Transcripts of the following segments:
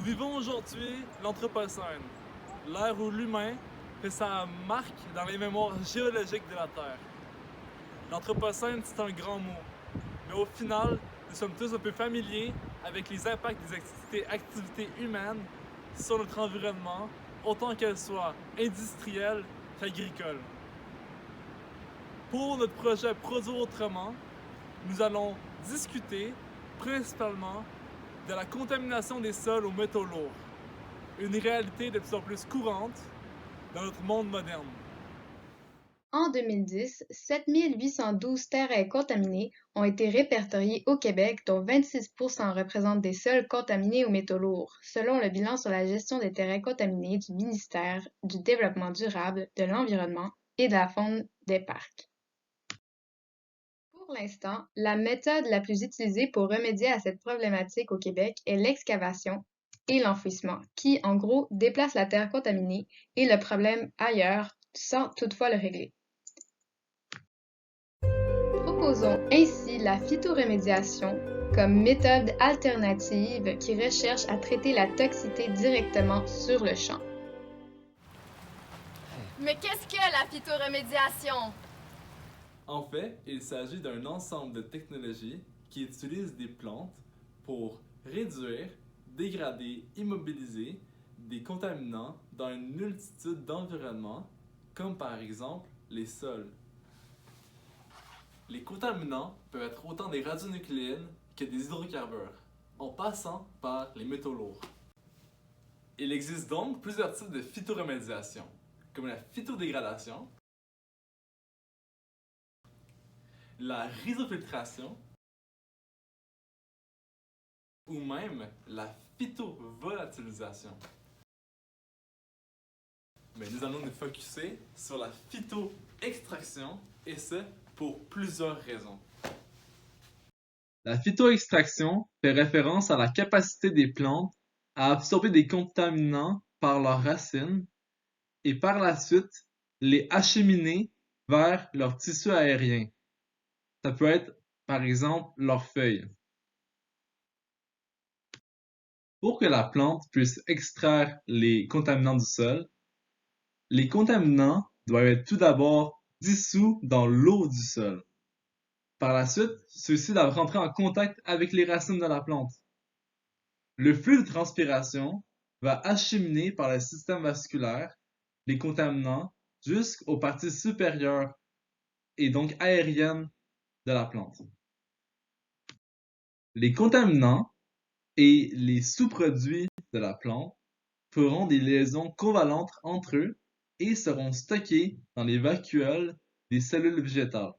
vivons aujourd'hui l'Anthropocène, l'ère où l'humain fait sa marque dans les mémoires géologiques de la Terre. L'Anthropocène, c'est un grand mot, mais au final, nous sommes tous un peu familiers avec les impacts des activités humaines sur notre environnement, autant qu'elles soient industrielles qu'agricoles. Pour notre projet Produire autrement, nous allons discuter principalement de la contamination des sols aux métaux lourds, une réalité de plus en plus courante dans notre monde moderne. En 2010, 7812 terrains contaminés ont été répertoriés au Québec, dont 26% représentent des sols contaminés aux métaux lourds, selon le bilan sur la gestion des terrains contaminés du ministère du Développement durable, de l'Environnement et de la faune des parcs. Pour l'instant, la méthode la plus utilisée pour remédier à cette problématique au Québec est l'excavation et l'enfouissement, qui, en gros, déplace la terre contaminée et le problème ailleurs sans toutefois le régler. Proposons ainsi la phytoremédiation comme méthode alternative qui recherche à traiter la toxicité directement sur le champ. Mais qu'est-ce que la phytoremédiation? En fait, il s'agit d'un ensemble de technologies qui utilisent des plantes pour réduire, dégrader, immobiliser des contaminants dans une multitude d'environnements, comme par exemple les sols. Les contaminants peuvent être autant des radionucléides que des hydrocarbures, en passant par les métaux lourds. Il existe donc plusieurs types de phytoremédiation, comme la phytodégradation, la rhizofiltration ou même la phytovolatilisation. Mais nous allons nous focusser sur la phytoextraction et ce pour plusieurs raisons. La phytoextraction fait référence à la capacité des plantes à absorber des contaminants par leurs racines et par la suite les acheminer vers leur tissu aérien. Ça peut être par exemple leurs feuilles. Pour que la plante puisse extraire les contaminants du sol, les contaminants doivent être tout d'abord dissous dans l'eau du sol. Par la suite, ceux-ci doivent rentrer en contact avec les racines de la plante. Le flux de transpiration va acheminer par le système vasculaire les contaminants jusqu'aux parties supérieures et donc aériennes de la plante. Les contaminants et les sous-produits de la plante feront des liaisons covalentes entre eux et seront stockés dans les vacuoles des cellules végétales.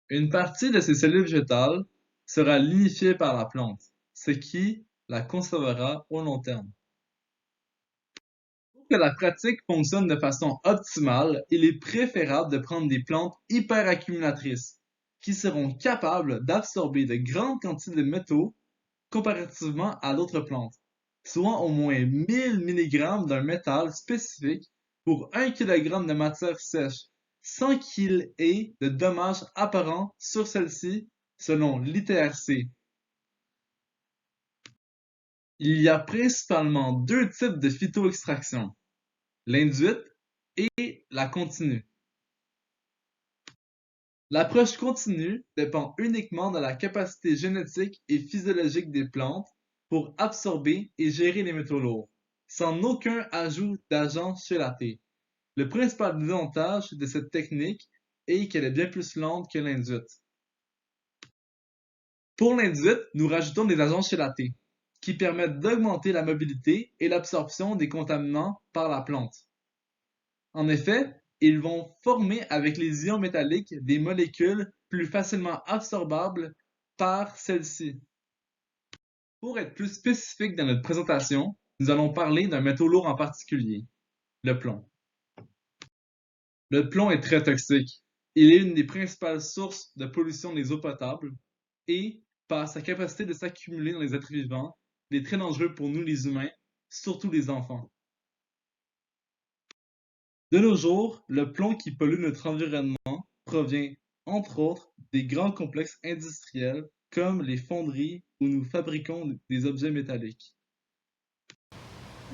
Une partie de ces cellules végétales sera lignifiée par la plante, ce qui la conservera au long terme. Pour que la pratique fonctionne de façon optimale, il est préférable de prendre des plantes hyperaccumulatrices, qui seront capables d'absorber de grandes quantités de métaux comparativement à d'autres plantes, soit au moins 1000 mg d'un métal spécifique pour 1 kg de matière sèche, sans qu'il ait de dommages apparents sur celle-ci, selon l'ITRC. Il y a principalement deux types de phytoextraction, l'induite et la continue. L'approche continue dépend uniquement de la capacité génétique et physiologique des plantes pour absorber et gérer les métaux lourds, sans aucun ajout d'agents chelatés. Le principal désavantage de cette technique est qu'elle est bien plus lente que l'induite. Pour l'induite, nous rajoutons des agents chelatés, qui permettent d'augmenter la mobilité et l'absorption des contaminants par la plante. En effet, ils vont former avec les ions métalliques des molécules plus facilement absorbables par celles-ci. Pour être plus spécifique dans notre présentation, nous allons parler d'un métaux lourd en particulier, le plomb. Le plomb est très toxique. Il est une des principales sources de pollution des eaux potables et, par sa capacité de s'accumuler dans les êtres vivants, il est très dangereux pour nous les humains, surtout les enfants. De nos jours, le plomb qui pollue notre environnement provient, entre autres, des grands complexes industriels comme les fonderies où nous fabriquons des objets métalliques.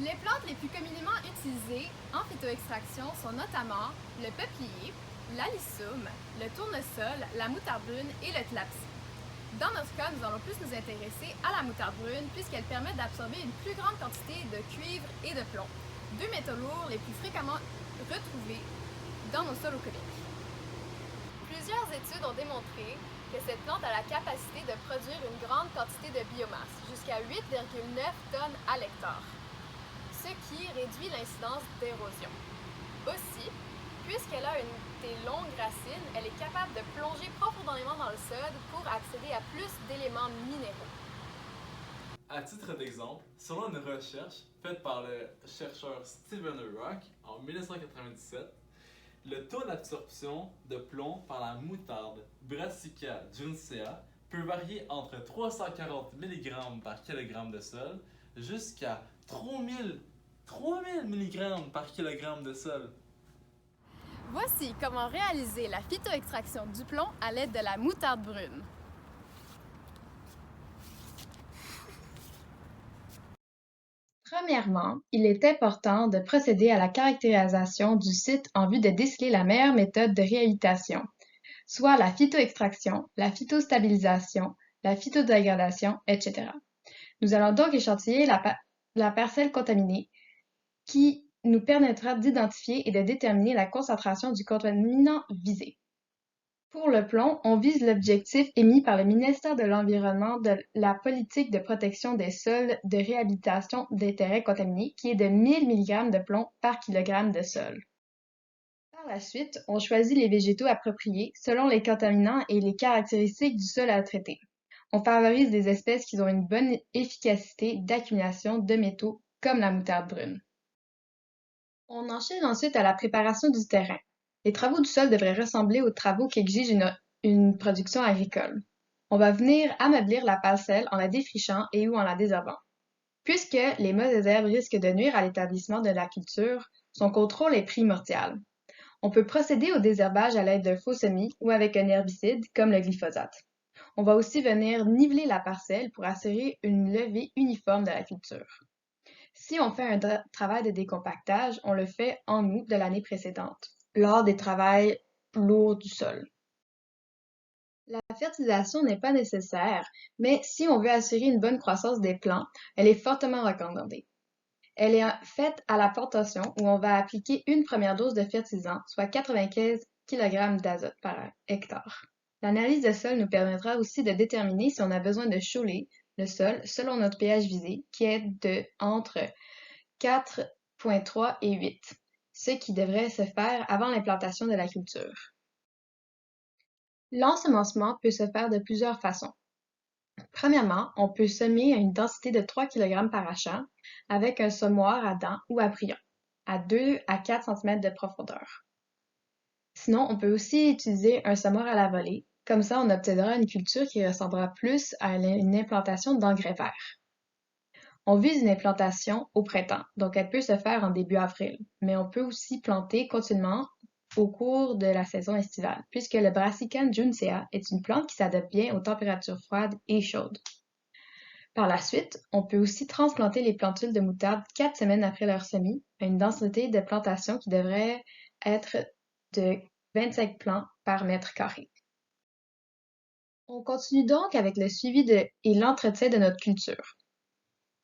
Les plantes les plus communément utilisées en phytoextraction sont notamment le peuplier, l'alyssum, le tournesol, la moutarde brune et le clapsis. Dans notre cas, nous allons plus nous intéresser à la moutarde brune puisqu'elle permet d'absorber une plus grande quantité de cuivre et de plomb, deux métaux lourds les plus fréquemment retrouvés dans nos sols au Québec. Plusieurs études ont démontré que cette plante a la capacité de produire une grande quantité de biomasse, jusqu'à 8,9 tonnes à l'hectare, ce qui réduit l'incidence d'érosion. Aussi, puisqu'elle a des longues racines, elle est capable de plonger profondément dans le sol pour accéder à plus d'éléments minéraux. À titre d'exemple, selon une recherche faite par le chercheur Stephen Rock en 1997, le taux d'absorption de plomb par la moutarde Brassica juncea peut varier entre 340 mg par kg de sol jusqu'à 3000 mg par kg de sol. Voici comment réaliser la phytoextraction du plomb à l'aide de la moutarde brune. Premièrement, il est important de procéder à la caractérisation du site en vue de déceler la meilleure méthode de réhabilitation, soit la phytoextraction, la phytostabilisation, la phytodégradation, etc. Nous allons donc échantiller la parcelle contaminée qui nous permettra d'identifier et de déterminer la concentration du contaminant visé. Pour le plomb, on vise l'objectif émis par le ministère de l'Environnement de la politique de protection des sols de réhabilitation des terrains contaminés, qui est de 1000 mg de plomb par kilogramme de sol. Par la suite, on choisit les végétaux appropriés selon les contaminants et les caractéristiques du sol à traiter. On favorise des espèces qui ont une bonne efficacité d'accumulation de métaux, comme la moutarde brune. On enchaîne ensuite à la préparation du terrain. Les travaux du sol devraient ressembler aux travaux qu'exige une production agricole. On va venir ameublir la parcelle en la défrichant et ou en la désherbant. Puisque les mauvaises herbes risquent de nuire à l'établissement de la culture, son contrôle est primordial. On peut procéder au désherbage à l'aide d'un faux semis ou avec un herbicide comme le glyphosate. On va aussi venir niveler la parcelle pour assurer une levée uniforme de la culture. Si on fait un travail de décompactage, on le fait en août de l'année précédente, lors des travaux lourds du sol. La fertilisation n'est pas nécessaire, mais si on veut assurer une bonne croissance des plants, elle est fortement recommandée. Elle est faite à la plantation où on va appliquer une première dose de fertilisant, soit 95 kg d'azote par hectare. L'analyse de sol nous permettra aussi de déterminer si on a besoin de chauler le sol selon notre pH visé, qui est de entre 4,3 et 8, ce qui devrait se faire avant l'implantation de la culture. L'ensemencement peut se faire de plusieurs façons. Premièrement, on peut semer à une densité de 3 kg par achat avec un semoir à dents ou à prion, à 2 à 4 cm de profondeur. Sinon, on peut aussi utiliser un semoir à la volée. Comme ça, on obtiendra une culture qui ressemblera plus à une implantation d'engrais verts. On vise une implantation au printemps, donc elle peut se faire en début avril, mais on peut aussi planter continuellement au cours de la saison estivale, puisque le Brassica juncea est une plante qui s'adapte bien aux températures froides et chaudes. Par la suite, on peut aussi transplanter les plantules de moutarde 4 semaines après leur semis à une densité de plantation qui devrait être de 25 plants par mètre carré. On continue donc avec le suivi et l'entretien de notre culture.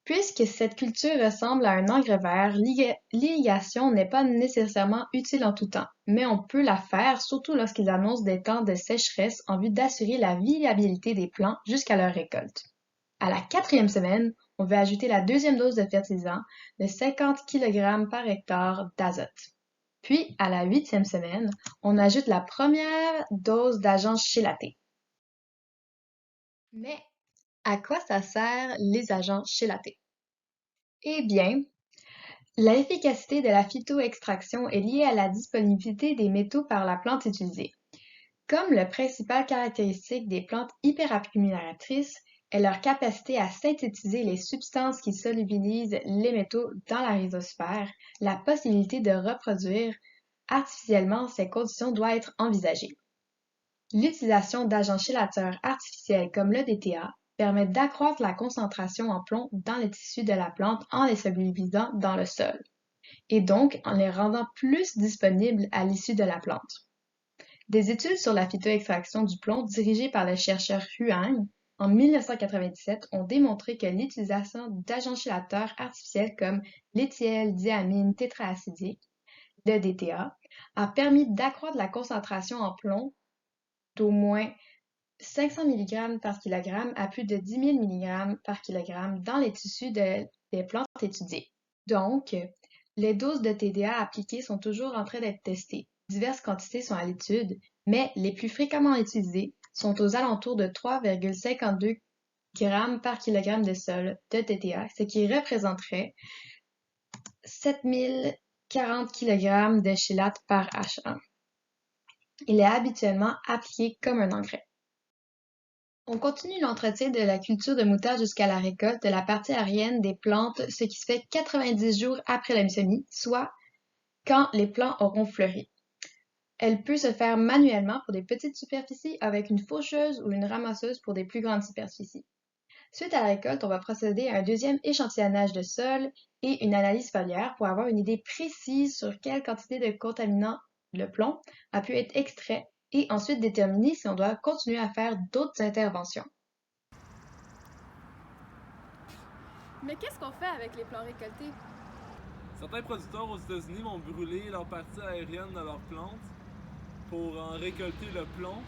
Puisque cette culture ressemble à un engrais vert, l'irrigation n'est pas nécessairement utile en tout temps, mais on peut la faire surtout lorsqu'ils annoncent des temps de sécheresse en vue d'assurer la viabilité des plants jusqu'à leur récolte. À la 4e semaine, on va ajouter la 2e dose de fertilisant de 50 kg par hectare d'azote. Puis, à la 8e semaine, on ajoute la première dose d'agent chélaté. Mais à quoi ça sert les agents chélatés? Eh bien, l'efficacité de la phytoextraction est liée à la disponibilité des métaux par la plante utilisée. Comme la principale caractéristique des plantes hyperaccumulatrices est leur capacité à synthétiser les substances qui solubilisent les métaux dans la rhizosphère, la possibilité de reproduire artificiellement ces conditions doit être envisagée. L'utilisation d'agents chélateurs artificiels comme le DTA permet d'accroître la concentration en plomb dans les tissus de la plante en les solubilisant dans le sol, et donc en les rendant plus disponibles à l'issue de la plante. Des études sur la phytoextraction du plomb dirigées par le chercheur Huang en 1997 ont démontré que l'utilisation d'agents chélateurs artificiels comme l'éthyldiamine tétraacidé, le DTA, a permis d'accroître la concentration en plomb d'au moins 500 mg par kg à plus de 10 000 mg par kg dans les tissus des plantes étudiées. Donc, les doses de TDA appliquées sont toujours en train d'être testées. Diverses quantités sont à l'étude, mais les plus fréquemment utilisées sont aux alentours de 3,52 g par kg de sol de TDA, ce qui représenterait 7040 kg de chélate par H1. Il est habituellement appliqué comme un engrais. On continue l'entretien de la culture de moutarde jusqu'à la récolte de la partie aérienne des plantes, ce qui se fait 90 jours après la semis, soit quand les plants auront fleuri. Elle peut se faire manuellement pour des petites superficies avec une faucheuse ou une ramasseuse pour des plus grandes superficies. Suite à la récolte, on va procéder à un deuxième échantillonnage de sol et une analyse foliaire pour avoir une idée précise sur quelle quantité de contaminant le plomb a pu être extrait et ensuite déterminer si on doit continuer à faire d'autres interventions. Mais qu'est-ce qu'on fait avec les plants récoltés? Certains producteurs aux États-Unis vont brûler leur partie aérienne de leurs plantes pour en récolter le plomb,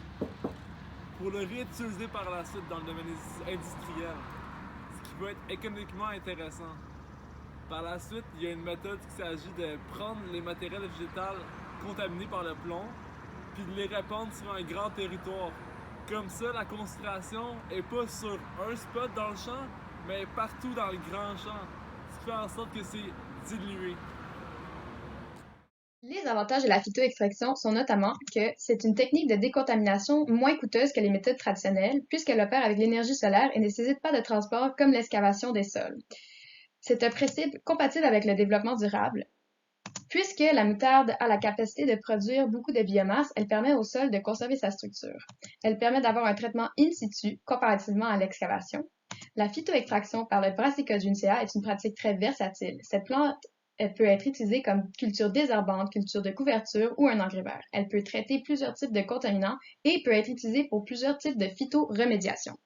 pour le réutiliser par la suite dans le domaine industriel, ce qui peut être économiquement intéressant. Par la suite, il y a une méthode qui s'agit de prendre les matériels végétaux contaminés par le plomb puis de les répandre sur un grand territoire. Comme ça, la concentration n'est pas sur un spot dans le champ, mais partout dans le grand champ, ce qui fait en sorte que c'est dilué. Les avantages de la phytoextraction sont notamment que c'est une technique de décontamination moins coûteuse que les méthodes traditionnelles puisqu'elle opère avec l'énergie solaire et ne nécessite pas de transport comme l'excavation des sols. C'est un principe compatible avec le développement durable. Puisque la moutarde a la capacité de produire beaucoup de biomasse, elle permet au sol de conserver sa structure. Elle permet d'avoir un traitement in situ comparativement à l'excavation. La phytoextraction par le Brassicodium est une pratique très versatile. Cette plante peut être utilisée comme culture désherbante, culture de couverture ou un engrais vert. Elle peut traiter plusieurs types de contaminants et peut être utilisée pour plusieurs types de phytoremédiation.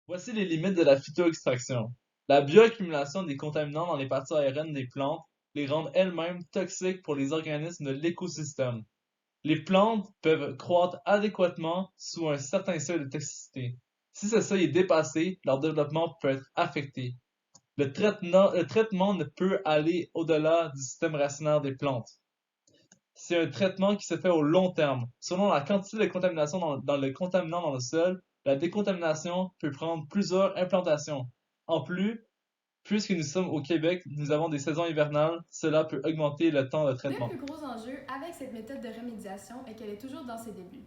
Voici les limites de la phytoextraction. La bioaccumulation des contaminants dans les parties aériennes des plantes les rendent elles-mêmes toxiques pour les organismes de l'écosystème. Les plantes peuvent croître adéquatement sous un certain seuil de toxicité. Si ce seuil est dépassé, leur développement peut être affecté. Le traitement ne peut aller au-delà du système racinaire des plantes. C'est un traitement qui se fait au long terme. Selon la quantité de contamination dans le contaminant dans le sol, la décontamination peut prendre plusieurs implantations. En plus, puisque nous sommes au Québec, nous avons des saisons hivernales, cela peut augmenter le temps de traitement. Le plus gros enjeu avec cette méthode de remédiation est qu'elle est toujours dans ses débuts.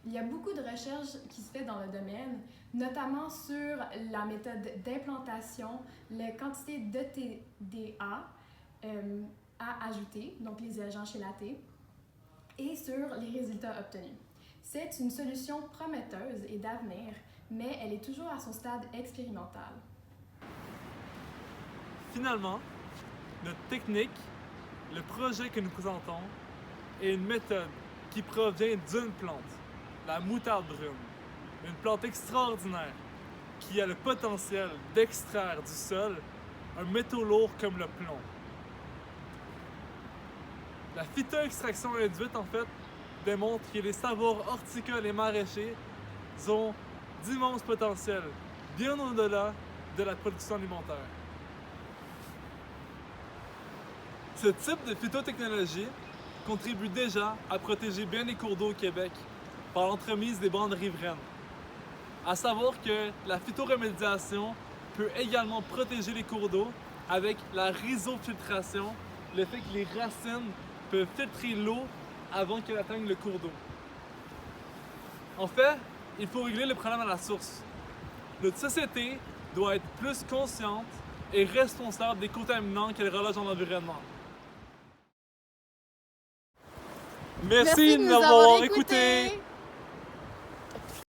Il y a beaucoup de recherches qui se fait dans le domaine, notamment sur la méthode d'implantation, la quantité de TDA à ajouter, donc les agents chélatés, et sur les résultats obtenus. C'est une solution prometteuse et d'avenir, mais elle est toujours à son stade expérimental. Finalement, notre technique, le projet que nous présentons, est une méthode qui provient d'une plante, la moutarde brune, une plante extraordinaire qui a le potentiel d'extraire du sol un métaux lourd comme le plomb. La phytoextraction induite, en fait, démontre que les savoirs horticoles et maraîchers ont d'immenses potentiels, bien au-delà de la production alimentaire. Ce type de phytotechnologie contribue déjà à protéger bien les cours d'eau au Québec par l'entremise des bandes riveraines. À savoir que la phytoremédiation peut également protéger les cours d'eau avec la rhizofiltration, le fait que les racines peuvent filtrer l'eau avant qu'elle atteigne le cours d'eau. En fait, il faut régler le problème à la source. Notre société doit être plus consciente et responsable des contaminants qu'elle relâche dans l'environnement. Merci de nous avoir écoutés!